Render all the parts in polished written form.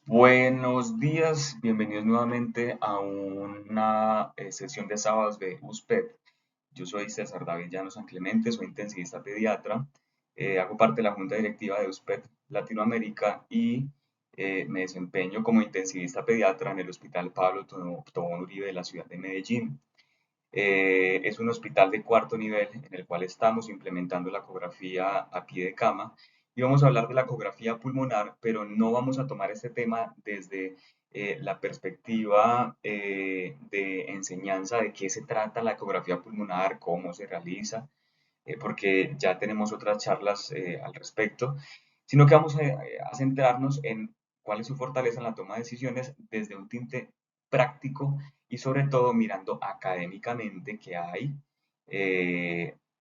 Buenos días, bienvenidos nuevamente a una sesión de sábados de USPED. Yo soy César David Llano San Clemente, soy intensivista pediatra, hago parte de la junta directiva de USPED Latinoamérica y me desempeño como intensivista pediatra en el Hospital Pablo Tobón Uribe de la ciudad de Medellín. Es un hospital de cuarto nivel en el cual estamos implementando la ecografía a pie de cama y vamos a hablar de la ecografía pulmonar, pero no vamos a tomar este tema desde la perspectiva de enseñanza de qué se trata la ecografía pulmonar, cómo se realiza, porque ya tenemos otras charlas al respecto, sino que vamos a centrarnos en cuál es su fortaleza en la toma de decisiones desde un tinte práctico y sobre todo mirando académicamente qué hay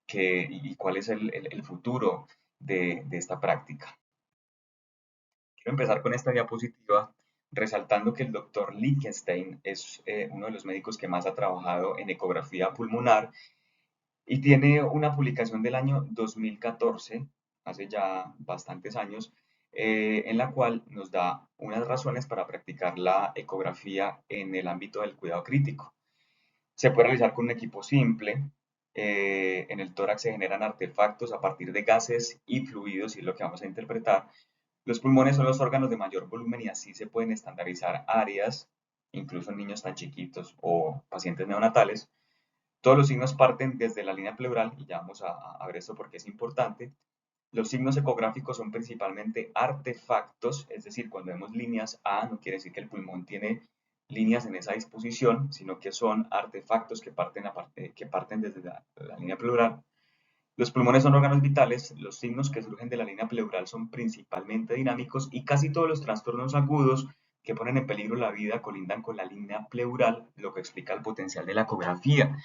y cuál es el futuro de esta práctica. Quiero empezar con esta diapositiva resaltando que el doctor Lichtenstein es uno de los médicos que más ha trabajado en ecografía pulmonar y tiene una publicación del año 2014, hace ya bastantes años, en la cual nos da unas razones para practicar la ecografía en el ámbito del cuidado crítico. Se puede realizar con un equipo simple. En el tórax se generan artefactos a partir de gases y fluidos, y es lo que vamos a interpretar. Los pulmones son los órganos de mayor volumen y así se pueden estandarizar áreas, incluso en niños tan chiquitos o pacientes neonatales. Todos los signos parten desde la línea pleural, y ya vamos a ver esto porque es importante. Los signos ecográficos son principalmente artefactos, es decir, cuando vemos líneas A, no quiere decir que el pulmón tiene líneas en esa disposición, sino que son artefactos que parten desde la línea pleural. Los pulmones son órganos vitales, los signos que surgen de la línea pleural son principalmente dinámicos y casi todos los trastornos agudos que ponen en peligro la vida colindan con la línea pleural, lo que explica el potencial de la ecografía.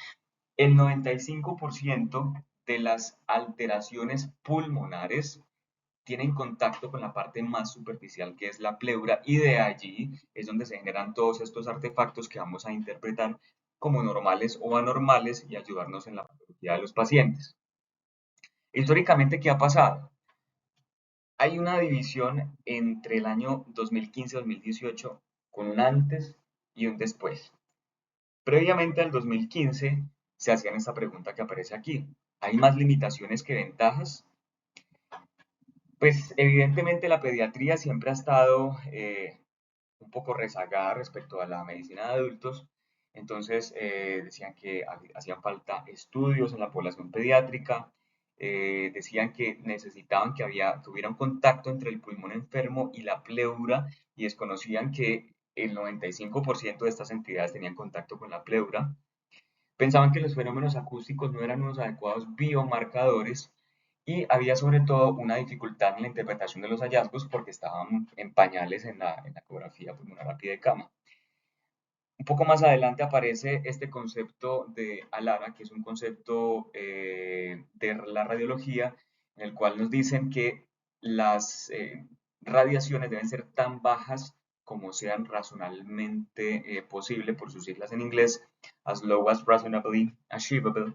El 95% de las alteraciones pulmonares tienen contacto con la parte más superficial que es la pleura y de allí es donde se generan todos estos artefactos que vamos a interpretar como normales o anormales y ayudarnos en la patología de los pacientes. Históricamente, ¿qué ha pasado? Hay una división entre el año 2015-2018 con un antes y un después. Previamente al 2015 se hacían esta pregunta que aparece aquí. ¿Hay más limitaciones que ventajas? Pues evidentemente la pediatría siempre ha estado un poco rezagada respecto a la medicina de adultos. Entonces decían que hacían falta estudios en la población pediátrica, decían que necesitaban que hubiera un contacto entre el pulmón enfermo y la pleura y desconocían que el 95% de estas entidades tenían contacto con la pleura. Pensaban que los fenómenos acústicos no eran unos adecuados biomarcadores y había sobre todo una dificultad en la interpretación de los hallazgos porque estaban en pañales en la ecografía pulmonar a pie de cama. Un poco más adelante aparece este concepto de ALARA, que es un concepto de la radiología, en el cual nos dicen que las radiaciones deben ser tan bajas como sean razonablemente posible, por sus siglas en inglés, as low as reasonably achievable,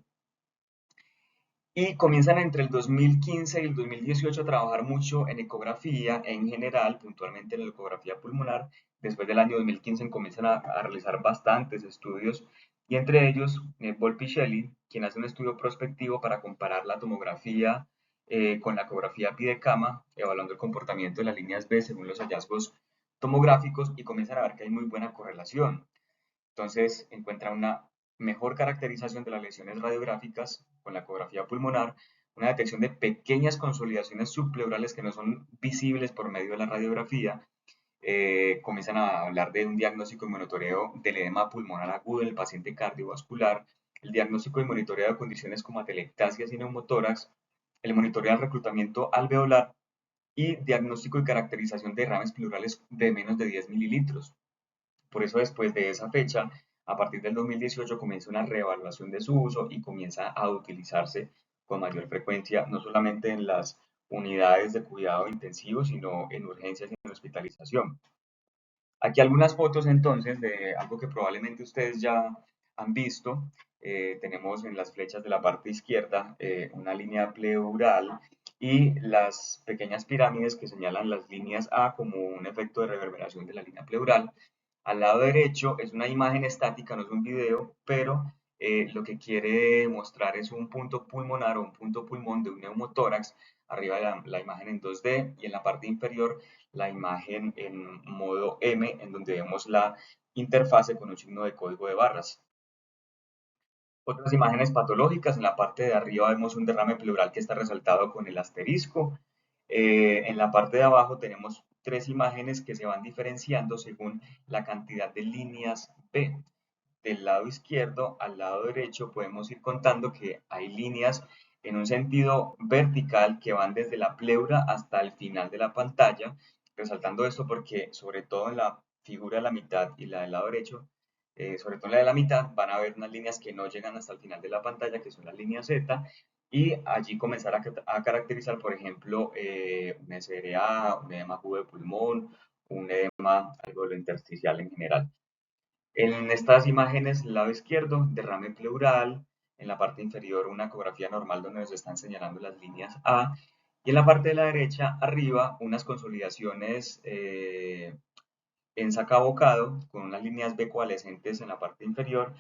y comienzan entre el 2015 y el 2018 a trabajar mucho en ecografía en general, puntualmente en la ecografía pulmonar. Después del año 2015 comienzan a realizar bastantes estudios y entre ellos Volpi Shelley, quien hace un estudio prospectivo para comparar la tomografía con la ecografía a pie de cama, evaluando el comportamiento de las líneas B según los hallazgos tomográficos y comienzan a ver que hay muy buena correlación. Entonces encuentra una mejor caracterización de las lesiones radiográficas con la ecografía pulmonar, una detección de pequeñas consolidaciones subpleurales que no son visibles por medio de la radiografía. Comienzan a hablar de un diagnóstico y monitoreo del edema pulmonar agudo en el paciente cardiovascular, el diagnóstico y monitoreo de condiciones como atelectasias y neumotórax, el monitoreo del reclutamiento alveolar y diagnóstico y caracterización de derrames pleurales de menos de 10 mililitros. Por eso después de esa fecha, a partir del 2018 comienza una reevaluación de su uso y comienza a utilizarse con mayor frecuencia, no solamente en las unidades de cuidado intensivo, sino en urgencias y en hospitalización. Aquí algunas fotos entonces de algo que probablemente ustedes ya han visto. Tenemos en las flechas de la parte izquierda una línea pleural y las pequeñas pirámides que señalan las líneas A como un efecto de reverberación de la línea pleural. Al lado derecho es una imagen estática, no es un video, pero lo que quiere mostrar es un punto pulmonar o un punto pulmón de un neumotórax. Arriba la imagen en 2D y en la parte inferior la imagen en modo M, en donde vemos la interfase con un signo de código de barras. Otras imágenes patológicas, en la parte de arriba vemos un derrame pleural que está resaltado con el asterisco. En la parte de abajo tenemos tres imágenes que se van diferenciando según la cantidad de líneas B. Del lado izquierdo al lado derecho podemos ir contando que hay líneas en un sentido vertical que van desde la pleura hasta el final de la pantalla, resaltando esto porque sobre todo en la figura de la mitad y la del lado derecho, sobre todo en la de la mitad, van a haber unas líneas que no llegan hasta el final de la pantalla, que son las líneas Z, y allí comenzar a caracterizar, por ejemplo, un SRA, un edema agudo de pulmón, un edema alveolo intersticial en general. En estas imágenes, el lado izquierdo, derrame pleural, en la parte inferior una ecografía normal donde nos están señalando las líneas A, y en la parte de la derecha, arriba, unas consolidaciones en sacabocado con unas líneas B coalescentes en la parte inferior,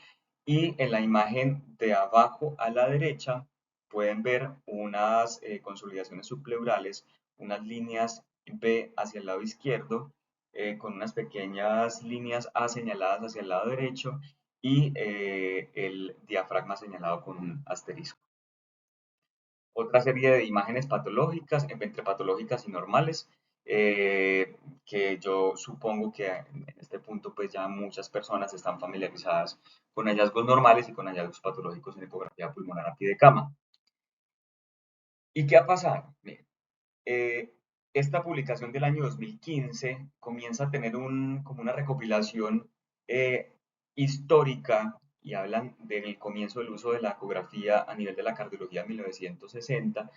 y en la imagen de abajo a la derecha pueden ver unas consolidaciones subpleurales, unas líneas B hacia el lado izquierdo, con unas pequeñas líneas A señaladas hacia el lado derecho y el diafragma señalado con un asterisco. Otra serie de imágenes patológicas, entre patológicas y normales, que yo supongo que en este punto pues ya muchas personas están familiarizadas con hallazgos normales y con hallazgos patológicos en ecografía pulmonar a pie de cama. ¿Y qué ha pasado? Miren, eh, esta publicación del año 2015 comienza a tener como una recopilación eh, histórica y hablan del comienzo del uso de la ecografía a nivel de la cardiología en 1960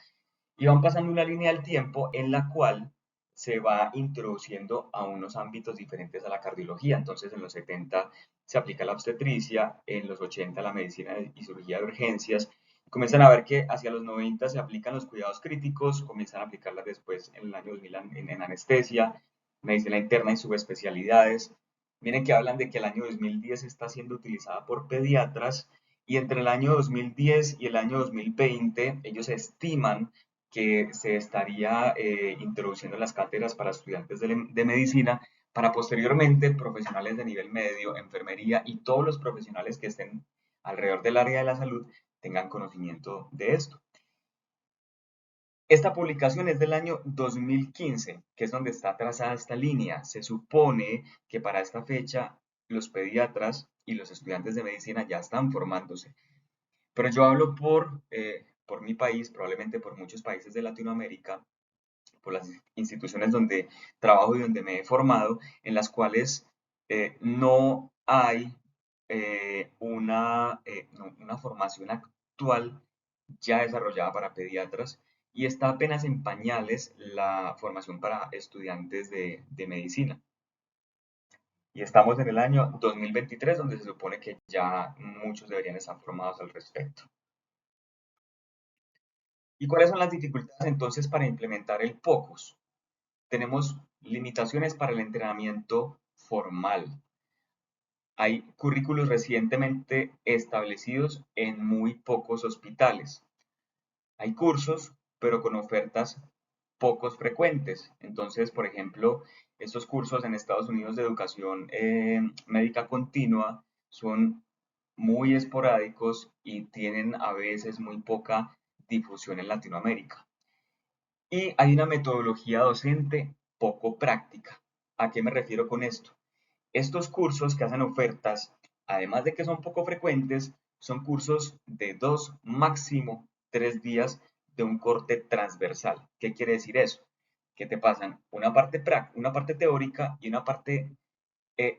y van pasando una línea del tiempo en la cual se va introduciendo a unos ámbitos diferentes a la cardiología. Entonces, en los 70 se aplica la obstetricia, en los 80 la medicina y cirugía de urgencias. Comienzan a ver que hacia los 90 se aplican los cuidados críticos, comienzan a aplicarlas después en el año 2000 en anestesia, medicina interna y subespecialidades. Miren que hablan de que el año 2010 está siendo utilizada por pediatras y entre el año 2010 y el año 2020 ellos estiman que se estaría introduciendo en las cátedras para estudiantes de medicina, para posteriormente profesionales de nivel medio, enfermería y todos los profesionales que estén alrededor del área de la salud tengan conocimiento de esto. Esta publicación es del año 2015, que es donde está trazada esta línea. Se supone que para esta fecha los pediatras y los estudiantes de medicina ya están formándose. Pero yo hablo por mi país, probablemente por muchos países de Latinoamérica, por las instituciones donde trabajo y donde me he formado, en las cuales no hay una formación actual ya desarrollada para pediatras y está apenas en pañales la formación para estudiantes de medicina. Y estamos en el año 2023, donde se supone que ya muchos deberían estar formados al respecto. ¿Y cuáles son las dificultades entonces para implementar el POCUS? Tenemos limitaciones para el entrenamiento formal. Hay currículos recientemente establecidos en muy pocos hospitales. Hay cursos, pero con ofertas pocos frecuentes. Entonces, por ejemplo, estos cursos en Estados Unidos de educación médica continua son muy esporádicos y tienen a veces muy poca difusión en Latinoamérica. Y hay una metodología docente poco práctica. ¿A qué me refiero con esto? Estos cursos que hacen ofertas, además de que son poco frecuentes, son cursos de 2, máximo 3 días de un corte transversal. ¿Qué quiere decir eso? Que te pasan una parte teórica y una parte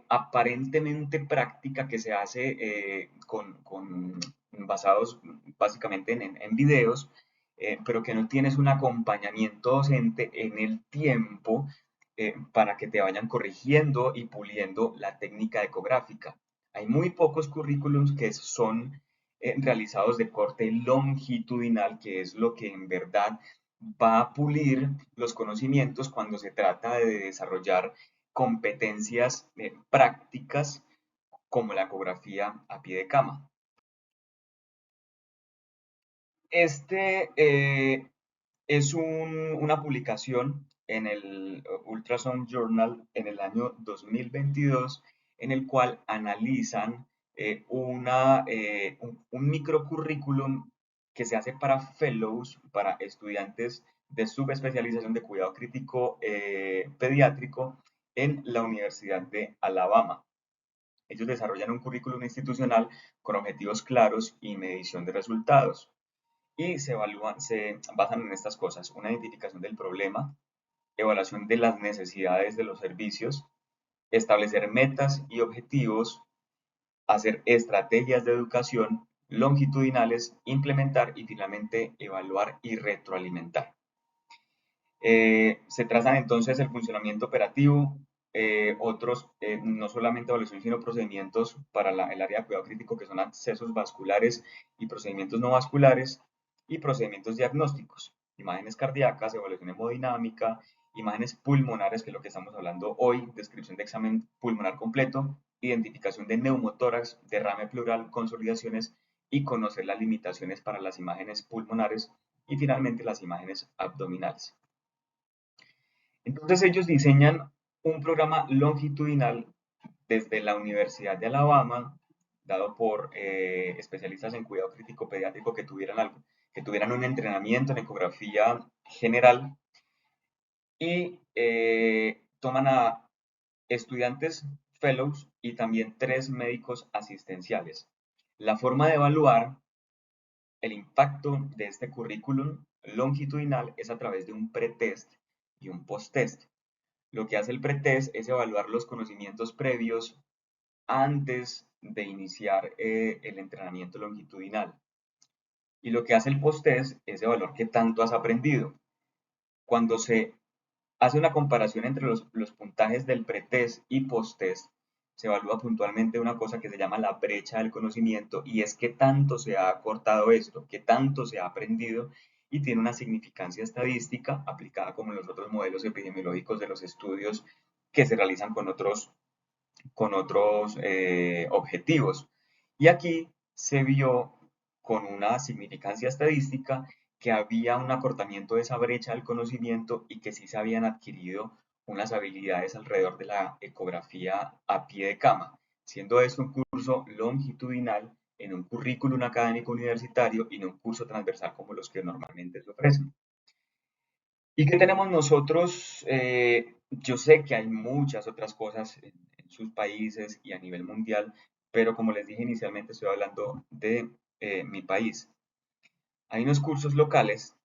aparentemente práctica que se hace basados básicamente en videos, pero que no tienes un acompañamiento docente en el tiempo para que te vayan corrigiendo y puliendo la técnica ecográfica. Hay muy pocos currículums que son realizados de corte longitudinal, que es lo que en verdad va a pulir los conocimientos cuando se trata de desarrollar competencias prácticas como la ecografía a pie de cama. Este es una publicación en el Ultrasound Journal en el año 2022 en el cual analizan un microcurrículum que se hace para fellows, para estudiantes de subespecialización de cuidado crítico pediátrico en la Universidad de Alabama. Ellos desarrollan un currículum institucional con objetivos claros y medición de resultados y se basan en estas cosas: una identificación del problema, evaluación de las necesidades de los servicios, establecer metas y objetivos, hacer estrategias de educación longitudinales, implementar y finalmente evaluar y retroalimentar. Se trazan entonces el funcionamiento operativo, no solamente evaluación, sino procedimientos para el área de cuidado crítico, que son accesos vasculares y procedimientos no vasculares, y procedimientos diagnósticos, imágenes cardíacas, evaluación hemodinámica, imágenes pulmonares, que es lo que estamos hablando hoy, descripción de examen pulmonar completo, identificación de neumotórax, derrame pleural, consolidaciones y conocer las limitaciones para las imágenes pulmonares y finalmente las imágenes abdominales. Entonces ellos diseñan un programa longitudinal desde la Universidad de Alabama, dado por especialistas en cuidado crítico pediátrico que tuvieran un entrenamiento en ecografía general, y toman a estudiantes fellows y también 3 médicos asistenciales. La forma de evaluar el impacto de este currículum longitudinal es a través de un pretest y un posttest. Lo que hace el pretest es evaluar los conocimientos previos antes de iniciar el entrenamiento longitudinal. Y lo que hace el posttest es evaluar qué tanto has aprendido. Cuando se hace una comparación entre los puntajes del pretest y posttest, se evalúa puntualmente una cosa que se llama la brecha del conocimiento, y es qué tanto se ha acortado esto, qué tanto se ha aprendido, y tiene una significancia estadística aplicada como en los otros modelos epidemiológicos de los estudios que se realizan con otros objetivos. Y aquí se vio con una significancia estadística que había un acortamiento de esa brecha del conocimiento y que sí se habían adquirido unas habilidades alrededor de la ecografía a pie de cama, siendo esto un curso longitudinal en un currículum académico universitario y no un curso transversal como los que normalmente se ofrecen. ¿Y qué tenemos nosotros? Yo sé que hay muchas otras cosas en sus países y a nivel mundial, pero como les dije inicialmente, estoy hablando de mi país. Hay unos cursos locales.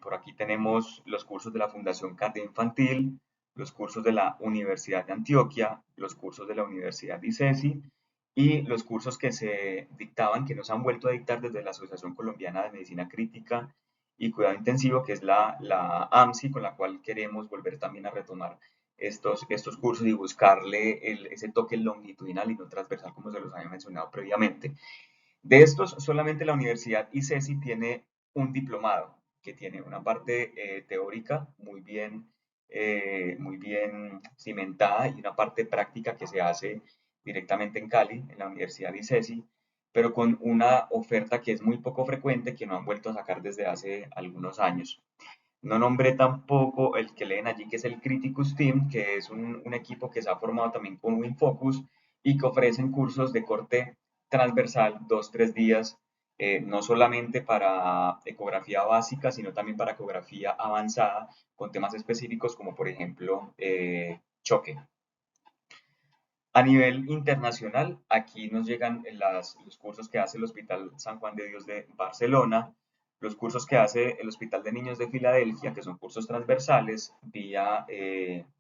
Por aquí tenemos los cursos de la Fundación Cate Infantil, los cursos de la Universidad de Antioquia, los cursos de la Universidad de ICESI y los cursos que se dictaban, que nos han vuelto a dictar desde la Asociación Colombiana de Medicina Crítica y Cuidado Intensivo, que es la AMSI, con la cual queremos volver también a retomar estos cursos y buscarle ese toque longitudinal y no transversal, como se los había mencionado previamente. De estos, solamente la Universidad ICESI tiene un diplomado que tiene una parte teórica muy bien cimentada, y una parte práctica que se hace directamente en Cali, en la Universidad ICESI, pero con una oferta que es muy poco frecuente, que no han vuelto a sacar desde hace algunos años. No nombré tampoco el que leen allí, que es el Criticus Team, que es un equipo que se ha formado también con WinFocus y que ofrecen cursos de corte transversal, 2, 3 días, no solamente para ecografía básica, sino también para ecografía avanzada, con temas específicos como por ejemplo choque. A nivel internacional, aquí nos llegan los cursos que hace el Hospital San Juan de Dios de Barcelona, los cursos que hace el Hospital de Niños de Filadelfia, que son cursos transversales vía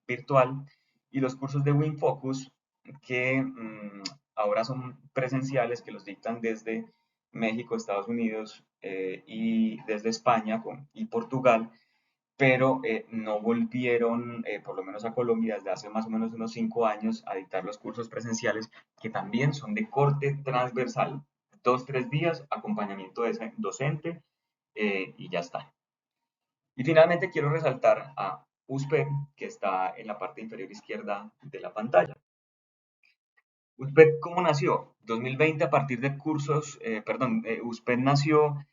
virtual, y los cursos de WinFocus, que ahora son presenciales, que los dictan desde México, Estados Unidos y desde España y Portugal, pero no volvieron, por lo menos a Colombia, desde hace más o menos unos 5 años, a dictar los cursos presenciales, que también son de corte transversal, 2, 3 días, acompañamiento docente, y ya está. Y finalmente quiero resaltar a USPED, que está en la parte inferior izquierda de la pantalla. USPED, ¿cómo nació? 2020 a partir de cursos, USPED nació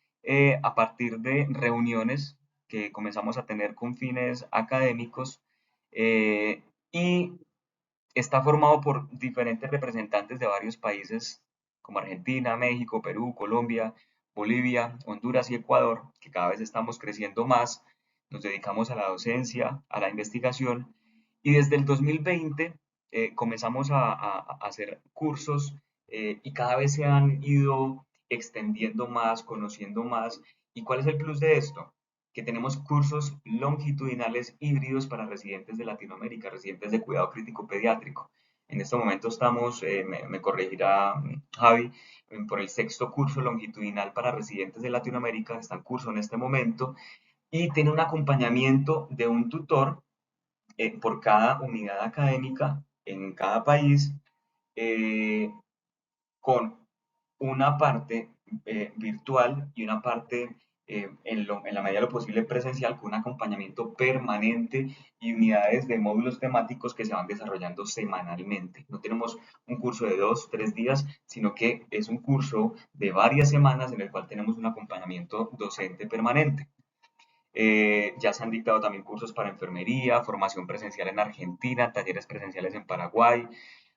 a partir de reuniones que comenzamos a tener con fines académicos, y está formado por diferentes representantes de varios países como Argentina, México, Perú, Colombia, Bolivia, Honduras y Ecuador, que cada vez estamos creciendo más, nos dedicamos a la docencia, a la investigación, y desde el 2020 comenzamos a hacer cursos, y cada vez se han ido extendiendo más, conociendo más. ¿Y cuál es el plus de esto? Que tenemos cursos longitudinales híbridos para residentes de Latinoamérica, residentes de cuidado crítico pediátrico. En este momento estamos, me corregirá Javi, por el sexto curso longitudinal para residentes de Latinoamérica, está en curso en este momento, y tiene un acompañamiento de un tutor por cada unidad académica en cada país, eh, con una parte virtual y una parte en la medida de lo posible presencial, con un acompañamiento permanente y unidades de módulos temáticos que se van desarrollando semanalmente. No tenemos un curso de 2, 3 días, sino que es un curso de varias semanas en el cual tenemos un acompañamiento docente permanente. Ya se han dictado también cursos para enfermería, formación presencial en Argentina, talleres presenciales en Paraguay,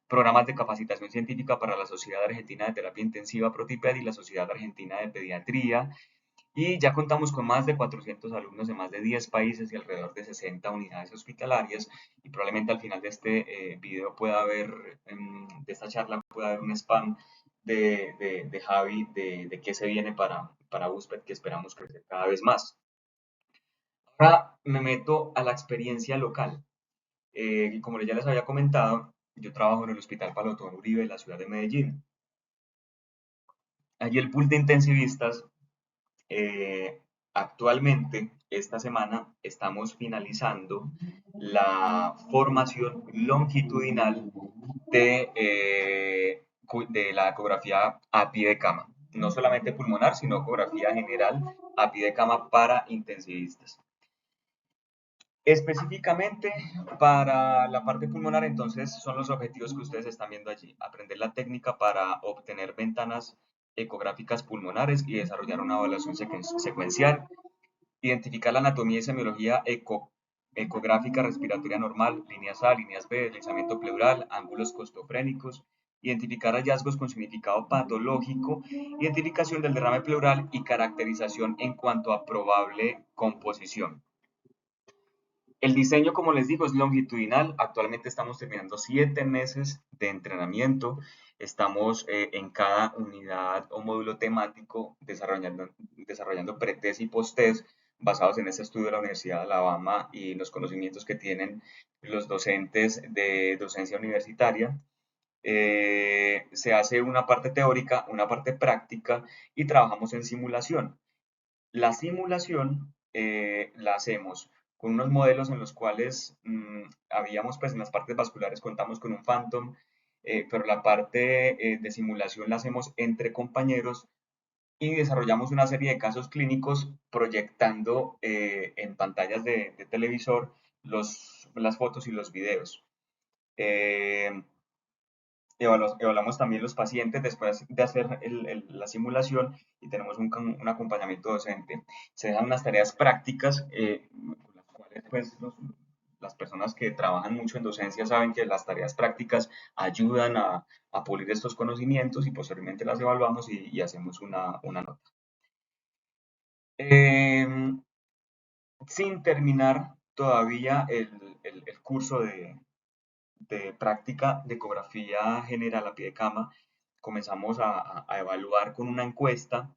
programas de capacitación científica para la Sociedad Argentina de Terapia Intensiva Protiped y la Sociedad Argentina de Pediatría. Y ya contamos con más de 400 alumnos de más de 10 países y alrededor de 60 unidades hospitalarias. Y probablemente al final de este video pueda haber, de esta charla, pueda haber un spam de Javi de qué se viene para USPED, que esperamos crecer cada vez más. Ahora me meto a la experiencia local. Como ya les había comentado, yo trabajo en el Hospital Palotón Uribe de la ciudad de Medellín. Allí el pool de intensivistas, actualmente, esta semana, estamos finalizando la formación longitudinal de la ecografía a pie de cama. No solamente pulmonar, sino ecografía general a pie de cama para intensivistas. Específicamente para la parte pulmonar, entonces, son los objetivos que ustedes están viendo allí. Aprender la técnica para obtener ventanas ecográficas pulmonares y desarrollar una evaluación secuencial. Identificar la anatomía y semiología ecográfica respiratoria normal, líneas A, líneas B, deslizamiento pleural, ángulos costofrénicos. Identificar hallazgos con significado patológico, identificación del derrame pleural y caracterización en cuanto a probable composición. El diseño, como les digo, es longitudinal. Actualmente estamos terminando 7 meses de entrenamiento. Estamos en cada unidad o módulo temático desarrollando pretest y posttest basados en este estudio de la Universidad de Alabama y los conocimientos que tienen los docentes de docencia universitaria. Se hace una parte teórica, una parte práctica y trabajamos en simulación. La simulación la hacemos con unos modelos en los cuales habíamos, pues en las partes vasculares contamos con un Phantom, pero la parte de simulación la hacemos entre compañeros y desarrollamos una serie de casos clínicos proyectando en pantallas de televisor las fotos y los videos. Eh, Evaluamos también los pacientes después de hacer la simulación y tenemos un acompañamiento docente. Se dejan unas tareas prácticas, con las cuales pues, las personas que trabajan mucho en docencia saben que las tareas prácticas ayudan a pulir estos conocimientos y posteriormente las evaluamos y hacemos una nota. Sin terminar todavía el curso de práctica de ecografía general a pie de cama, comenzamos a evaluar con una encuesta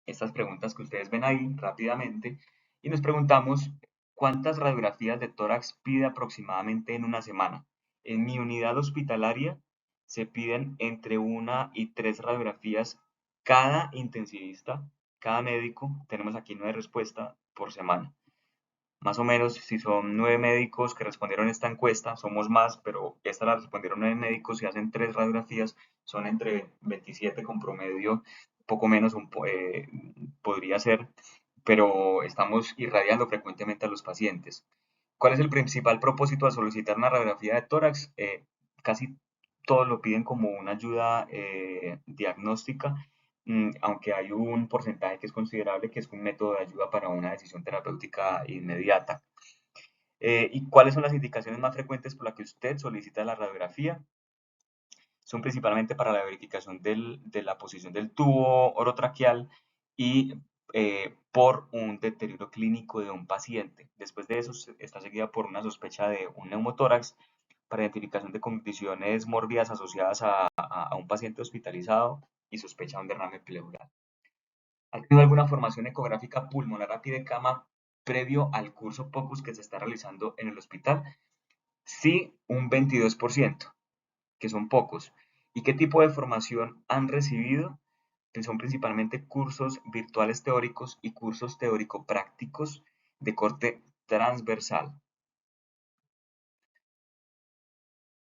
estas preguntas que ustedes ven ahí rápidamente y nos preguntamos cuántas radiografías de tórax pide aproximadamente en una semana. En mi unidad hospitalaria se piden entre 1 y 3 radiografías cada intensivista, cada médico. Tenemos aquí 9 respuestas por semana. Más o menos, si son 9 médicos que respondieron esta encuesta, somos más, pero esta la respondieron 9 médicos y hacen 3 radiografías, son entre 27 con promedio, poco menos podría ser. pero estamos irradiando frecuentemente a los pacientes. ¿Cuál es el principal propósito al solicitar una radiografía de tórax? Casi todos lo piden como una ayuda diagnóstica, aunque hay un porcentaje que es considerable que es un método de ayuda para una decisión terapéutica inmediata. ¿Y cuáles son las indicaciones más frecuentes por las que usted solicita la radiografía? Son principalmente para la verificación de la posición del tubo orotraqueal y por un deterioro clínico de un paciente. Después de eso está seguida por una sospecha de un neumotórax para identificación de condiciones mórbidas asociadas a un paciente hospitalizado y sospecha de un derrame pleural. ¿Ha tenido alguna formación ecográfica pulmonar a pie de cama previo al curso POCUS que se está realizando en el hospital? Sí, un 22%, que son pocos. ¿Y qué tipo de formación han recibido? Pues son principalmente cursos virtuales teóricos y cursos teórico-prácticos de corte transversal.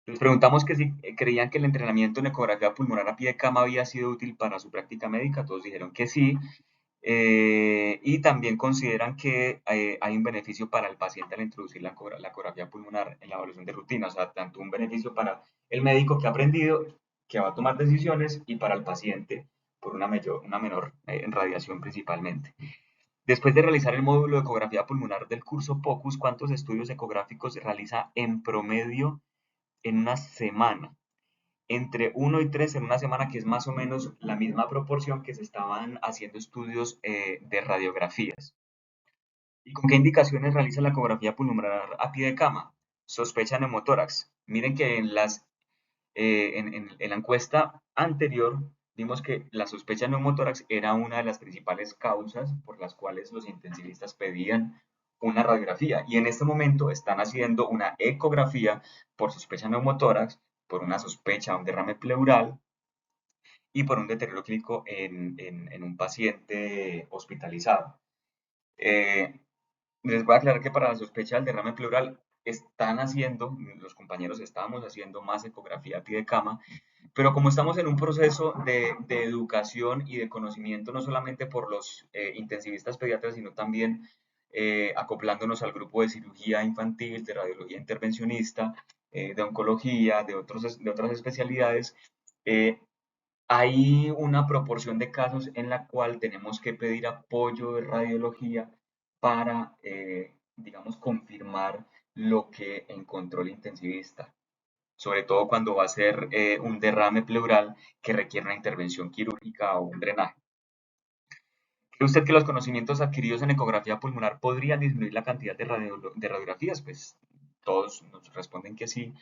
Les preguntamos que si creían que el entrenamiento en ecografía pulmonar a pie de cama había sido útil para su práctica médica. Todos dijeron que sí. Y también consideran que hay un beneficio para el paciente al introducir la ecografía pulmonar en la evaluación de rutina. O sea, tanto un beneficio para el médico que ha aprendido, que va a tomar decisiones, y para el paciente por una menor radiación principalmente. Después de realizar el módulo de ecografía pulmonar del curso POCUS, ¿cuántos estudios ecográficos se realiza en promedio en una semana? Entre 1 y 3 en una semana, que es más o menos la misma proporción que se estaban haciendo estudios de radiografías. ¿Y con qué indicaciones realiza la ecografía pulmonar a pie de cama? Sospecha neumotórax. Miren que en la encuesta anterior vimos que la sospecha de neumotórax era una de las principales causas por las cuales los intensivistas pedían una radiografía, y en este momento están haciendo una ecografía por sospecha de neumotórax, por una sospecha de un derrame pleural y por un deterioro clínico en un paciente hospitalizado. Eh, Les voy a aclarar que para la sospecha del derrame pleural están haciendo, los compañeros estábamos haciendo más ecografía a pie de cama, pero como estamos en un proceso de educación y de conocimiento, no solamente por los intensivistas pediatras, sino también acoplándonos al grupo de cirugía infantil, de radiología intervencionista, de oncología, de otras especialidades, eh, hay una proporción de casos en la cual tenemos que pedir apoyo de radiología para, digamos, confirmar lo que encontró el intensivista, sobre todo cuando va a ser un derrame pleural que requiere una intervención quirúrgica o un drenaje. ¿Cree usted que los conocimientos adquiridos en ecografía pulmonar podrían disminuir la cantidad de radiografías? Pues todos nos responden que sí.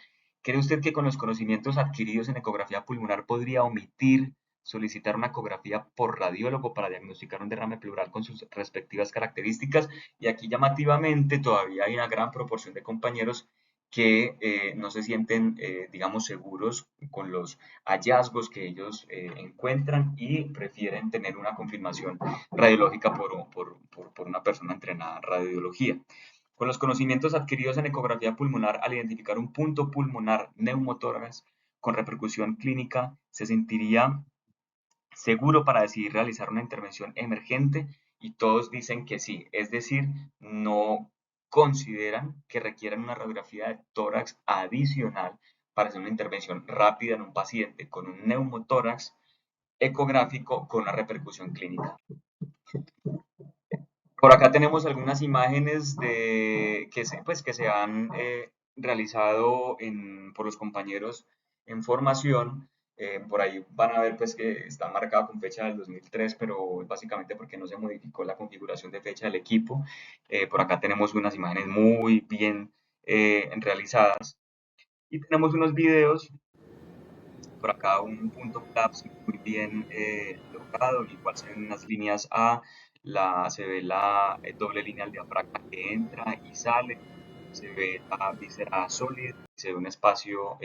¿Cree usted que con los conocimientos adquiridos en ecografía pulmonar podría omitir solicitar una ecografía por radiólogo para diagnosticar un derrame pleural con sus respectivas características? Y aquí llamativamente todavía hay una gran proporción de compañeros que no se sienten, digamos, seguros con los hallazgos que ellos encuentran y prefieren tener una confirmación radiológica por una persona entrenada en radiología. Con los conocimientos adquiridos en ecografía pulmonar, al identificar un punto pulmonar neumotórax con repercusión clínica, se sentiría seguro para decidir realizar una intervención emergente, y todos dicen que sí, es decir, no consideran que requieran una radiografía de tórax adicional para hacer una intervención rápida en un paciente con un neumotórax ecográfico con una repercusión clínica. Por acá tenemos algunas imágenes que se han realizado por los compañeros en formación. Por ahí van a ver pues, que está marcado con fecha del 2003, pero es básicamente porque no se modificó la configuración de fecha del equipo. Por acá tenemos unas imágenes muy bien realizadas y tenemos unos videos. Por acá un punto CLAPS muy bien logrado, igual se ven unas líneas A, se ve la doble línea del diafragma que entra y sale, se ve la víscera sólida, se ve un espacio,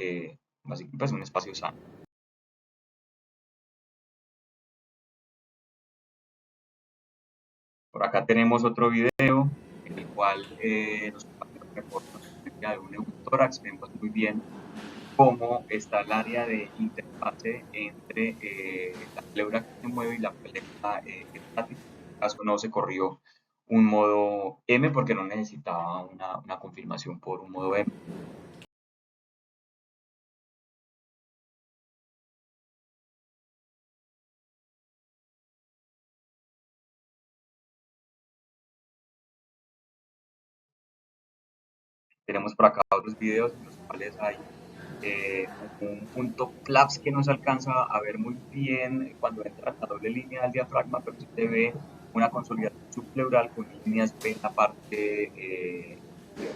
pues un espacio sano. Por acá tenemos otro video en el cual los compañeros reportan la presencia de un neumotórax. Vemos muy bien cómo está el área de interfase entre la pleura que se mueve y la pleura estática. En este caso no se corrió un modo M porque no necesitaba una confirmación por un modo M. Tenemos por acá otros videos en los cuales hay un punto flaps que no se alcanza a ver muy bien cuando entra la doble línea del diafragma, pero sí se ve una consolidación subpleural con líneas B en la parte inferior.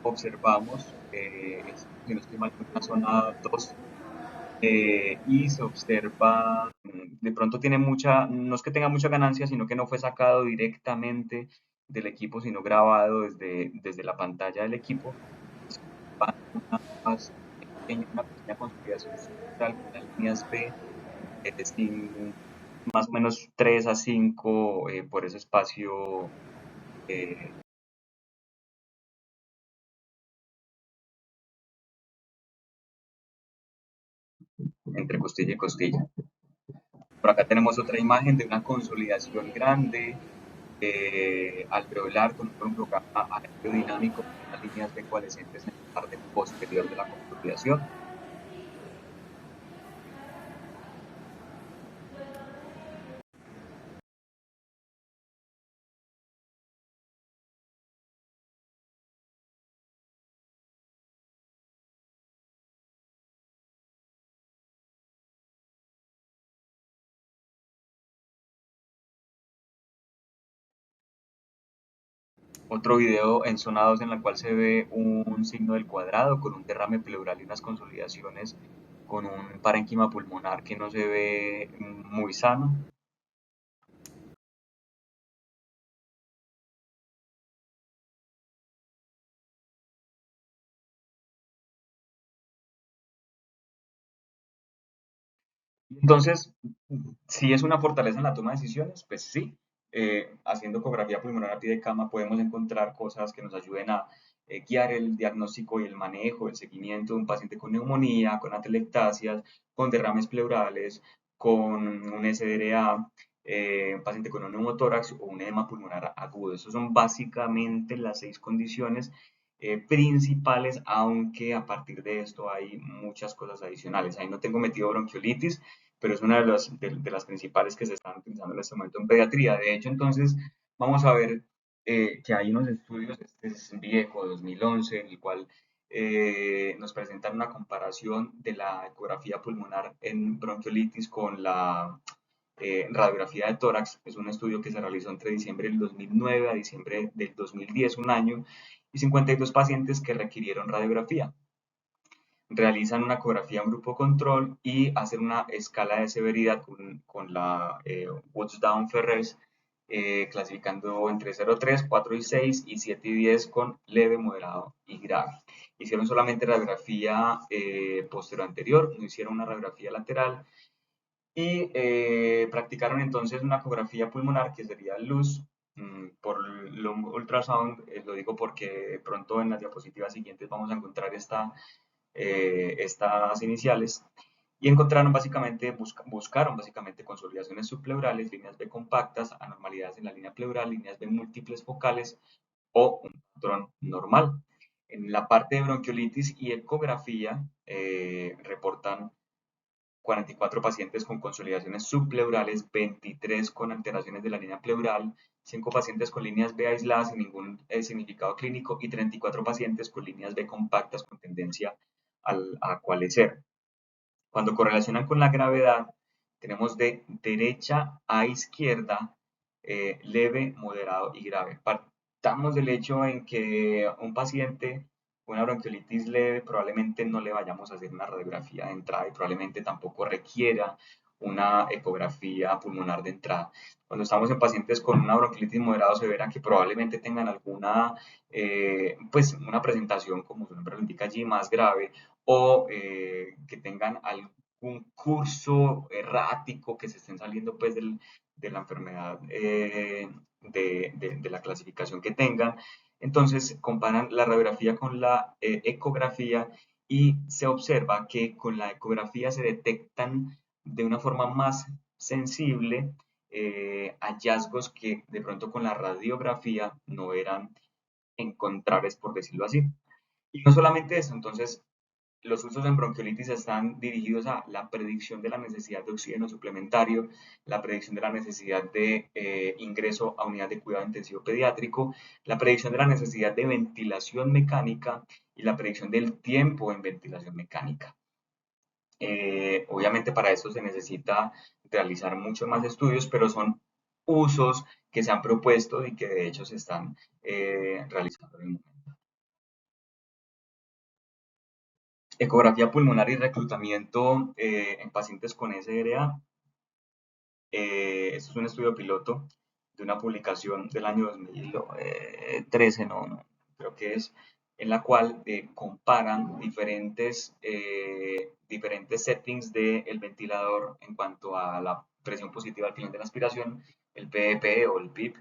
Observamos, si no estoy mal, en la zona 2 y se observa, de pronto tiene mucha, no es que tenga mucha ganancia, sino que no fue sacado directamente del equipo, sino grabado desde la pantalla del equipo. Va una pequeña consolidación subdural con las líneas B, sin más o menos 3 a 5 por ese espacio eh, entre costilla y costilla. Por acá tenemos otra imagen de una consolidación grande alveolar con un programa aerodinámico con unas líneas B coalescentes en la parte posterior de la consolidación. Otro video en zona 2 en la cual se ve un signo del cuadrado con un derrame pleural y unas consolidaciones con un parénquima pulmonar que no se ve muy sano. Entonces, si es una fortaleza en la toma de decisiones, pues sí. Haciendo ecografía pulmonar a pie de cama podemos encontrar cosas que nos ayuden a guiar el diagnóstico y el manejo, el seguimiento de un paciente con neumonía, con atelectasias, con derrames pleurales, con un SDRA, un paciente con un neumotórax o un edema pulmonar agudo. Esas son básicamente las 6 condiciones principales, aunque a partir de esto hay muchas cosas adicionales. Ahí no tengo metido bronquiolitis, pero es una de las principales que se están utilizando en este momento en pediatría. De hecho, entonces, vamos a ver que hay unos estudios, este es viejo, 2011, en el cual nos presentan una comparación de la ecografía pulmonar en bronquiolitis con la radiografía de tórax. Es un estudio que se realizó entre diciembre del 2009 a diciembre del 2010, un año, y 52 pacientes que requirieron radiografía. Realizan una ecografía en grupo control y hacen una escala de severidad con la Woods-Down-Ferrers, clasificando entre 0,3, 4 y 6 y 7 y 10 con leve, moderado y grave. Hicieron solamente radiografía posterior anterior, no hicieron una radiografía lateral y practicaron entonces una ecografía pulmonar que sería luz por long ultrasound. Lo digo porque de pronto en las diapositivas siguientes vamos a encontrar estas iniciales y encontraron básicamente, buscaron básicamente consolidaciones subpleurales, líneas B compactas, anormalidades en la línea pleural, líneas B múltiples focales o un patrón normal. En la parte de bronquiolitis y ecografía reportan 44 pacientes con consolidaciones subpleurales, 23 con alteraciones de la línea pleural, 5 pacientes con líneas B aisladas sin ningún significado clínico y 34 pacientes con líneas B compactas con tendencia a coalescer. Cuando correlacionan con la gravedad, tenemos de derecha a izquierda leve, moderado y grave. Partamos del hecho en que un paciente con una bronquiolitis leve probablemente no le vayamos a hacer una radiografía de entrada y probablemente tampoco requiera una ecografía pulmonar de entrada. Cuando estamos en pacientes con una bronquiolitis moderada o severa que probablemente tengan alguna, pues una presentación, como su nombre lo indica allí, más grave o que tengan algún curso errático, que se estén saliendo pues de la enfermedad, de la clasificación que tengan. Entonces comparan la radiografía con la ecografía y se observa que con la ecografía se detectan de una forma más sensible hallazgos que de pronto con la radiografía no eran encontrables, por decirlo así. Y no solamente eso, entonces los usos en bronquiolitis están dirigidos a la predicción de la necesidad de oxígeno suplementario, la predicción de la necesidad de ingreso a unidad de cuidado intensivo pediátrico, la predicción de la necesidad de ventilación mecánica y la predicción del tiempo en ventilación mecánica. Obviamente para esto se necesita realizar muchos más estudios, pero son usos que se han propuesto y que de hecho se están realizando en el momento. Ecografía pulmonar y reclutamiento en pacientes con SRA. Este es un estudio piloto de una publicación del año 2013, creo que es, en la cual comparan diferentes settings del ventilador en cuanto a la presión positiva al final de la aspiración, el PEP o el PIP,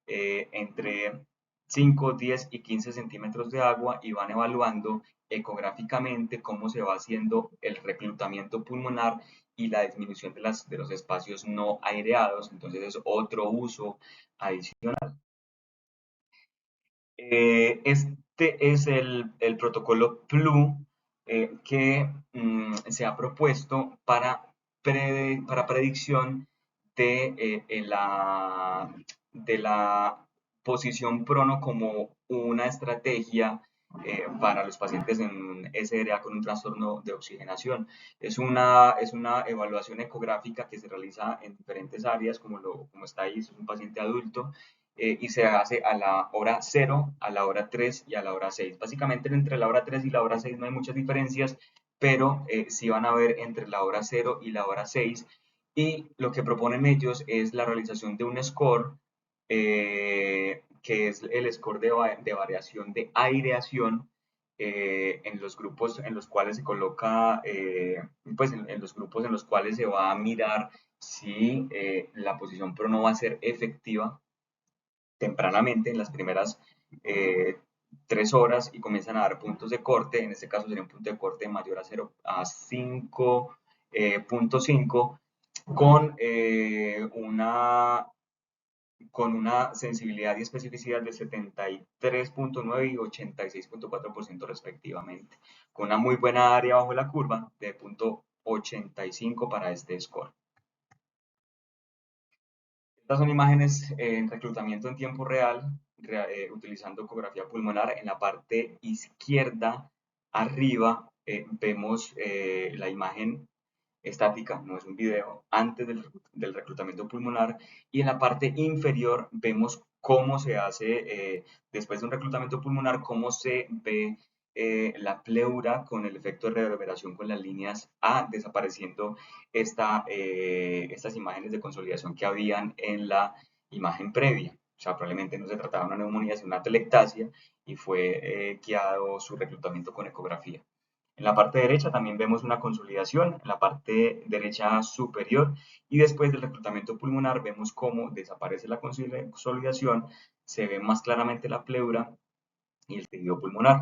entre 5, 10 y 15 centímetros de agua, y van evaluando ecográficamente cómo se va haciendo el reclutamiento pulmonar y la disminución de los espacios no aireados. Entonces es otro uso adicional. Este es el protocolo PLU que se ha propuesto para predicción de la posición prono como una estrategia para los pacientes en SRA con un trastorno de oxigenación. Es una evaluación ecográfica que se realiza en diferentes áreas, como está ahí, es un paciente adulto, y se hace a la hora 0, a la hora 3 y a la hora 6. Básicamente entre la hora 3 y la hora 6 no hay muchas diferencias, pero sí van a haber entre la hora 0 y la hora 6. Y lo que proponen ellos es la realización de un score, que es el score de variación de aireación, en los grupos en los cuales se coloca, pues en los grupos en los cuales se va a mirar si la posición prono va a ser efectiva tempranamente en las primeras 3 horas, y comienzan a dar puntos de corte. En este caso sería un punto de corte mayor a 0 a 5.5, con, una sensibilidad y especificidad de 73.9 y 86.4% respectivamente, con una muy buena área bajo la curva de 0.85 para este score. Estas son imágenes en reclutamiento en tiempo real, utilizando ecografía pulmonar. En la parte izquierda, arriba, vemos la imagen estática, no es un video, antes del reclutamiento pulmonar, y en la parte inferior vemos cómo se hace, después de un reclutamiento pulmonar, cómo se ve la pleura con el efecto de reverberación con las líneas A, desapareciendo estas imágenes de consolidación que habían en la imagen previa. O sea, probablemente no se trataba de una neumonía, sino una telectasia, y fue guiado su reclutamiento con ecografía. En la parte derecha también vemos una consolidación, en la parte derecha superior, y después del reclutamiento pulmonar vemos cómo desaparece la consolidación, se ve más claramente la pleura y el tejido pulmonar.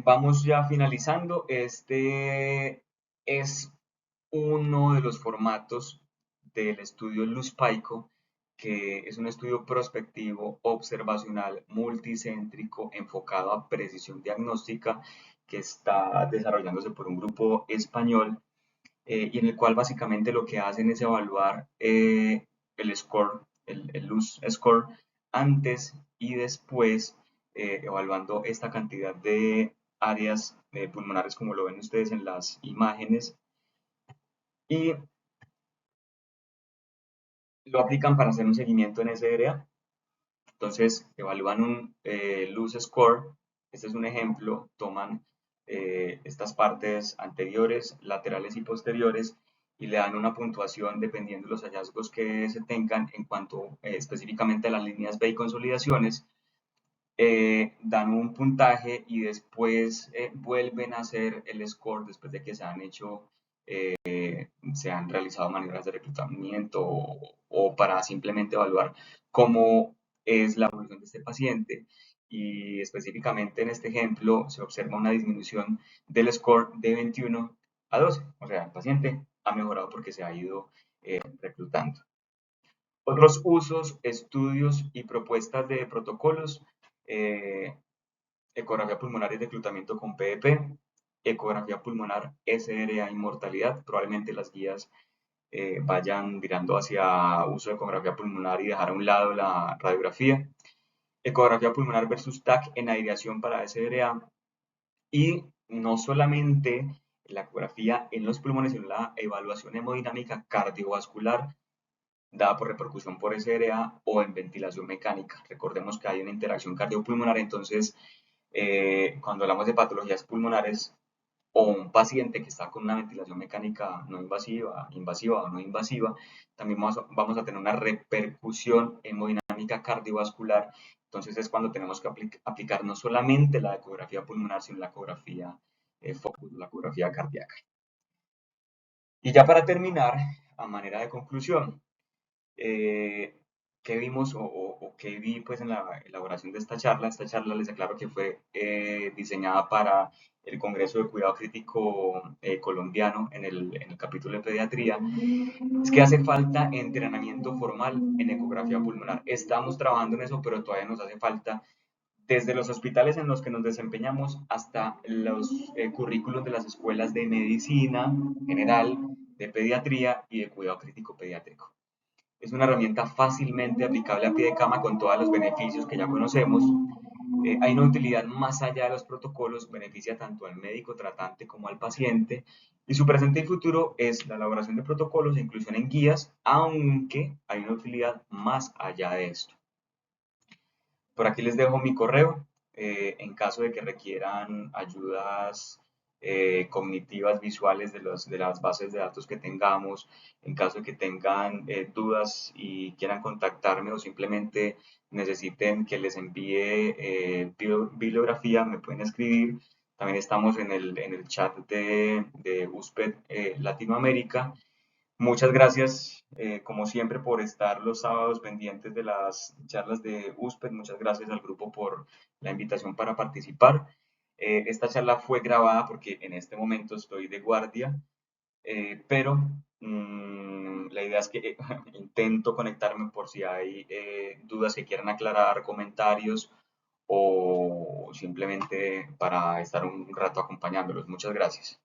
Vamos ya finalizando. Este es uno de los formatos del estudio Luz-Paico, que es un estudio prospectivo, observacional, multicéntrico, enfocado a precisión diagnóstica, que está desarrollándose por un grupo español, y en el cual básicamente lo que hacen es evaluar el score, el Luz Score, antes y después, evaluando esta cantidad de áreas pulmonares, como lo ven ustedes en las imágenes, y lo aplican para hacer un seguimiento en SRA. Entonces, evalúan un Luz Score. Este es un ejemplo. Toman estas partes anteriores, laterales y posteriores, y le dan una puntuación dependiendo de los hallazgos que se tengan en cuanto específicamente a las líneas B y consolidaciones. dan un puntaje y después vuelven a hacer el score después de que se han hecho, se han realizado maniobras de reclutamiento o para simplemente evaluar cómo es la evolución de este paciente. Y específicamente en este ejemplo se observa una disminución del score de 21 a 12. O sea, el paciente ha mejorado porque se ha ido reclutando. Otros usos, estudios y propuestas de protocolos, eh, ecografía pulmonar y reclutamiento con PEP, ecografía pulmonar SRA y mortalidad. Probablemente las guías vayan mirando hacia uso de ecografía pulmonar y dejar a un lado la radiografía. Ecografía pulmonar versus TAC en aireación para SRA. Y no solamente la ecografía en los pulmones, sino la evaluación hemodinámica cardiovascular dada por repercusión por SRA o en ventilación mecánica. Recordemos que hay una interacción cardiopulmonar, entonces cuando hablamos de patologías pulmonares o un paciente que está con una ventilación mecánica no invasiva, invasiva o no invasiva, también vamos a tener una repercusión hemodinámica cardiovascular. Entonces es cuando tenemos que aplicar no solamente la ecografía pulmonar, sino la ecografía focus, la ecografía cardíaca. Y ya para terminar, a manera de conclusión, eh, ¿qué vimos o qué vi pues en la elaboración de esta charla? Esta charla les aclaro que fue diseñada para el Congreso de Cuidado Crítico colombiano en el capítulo de pediatría. Es que hace falta entrenamiento formal en ecografía pulmonar. Estamos trabajando en eso, pero todavía nos hace falta desde los hospitales en los que nos desempeñamos hasta los currículos de las escuelas de medicina general, de pediatría y de cuidado crítico pediátrico. Es una herramienta fácilmente aplicable a pie de cama con todos los beneficios que ya conocemos. Hay una utilidad más allá de los protocolos, beneficia tanto al médico tratante como al paciente. Y su presente y futuro es la elaboración de protocolos e inclusión en guías, aunque hay una utilidad más allá de esto. Por aquí les dejo mi correo en caso de que requieran ayudas cognitivas visuales de las bases de datos que tengamos, en caso de que tengan dudas y quieran contactarme o simplemente necesiten que les envíe bibliografía, me pueden escribir. También estamos en el chat de USPED Latinoamérica. Muchas gracias, como siempre, por estar los sábados pendientes de las charlas de USPED. Muchas gracias al grupo por la invitación para participar. Esta charla fue grabada porque en este momento estoy de guardia, pero la idea es que intento conectarme por si hay dudas que quieran aclarar, comentarios o simplemente para estar un rato acompañándolos. Muchas gracias.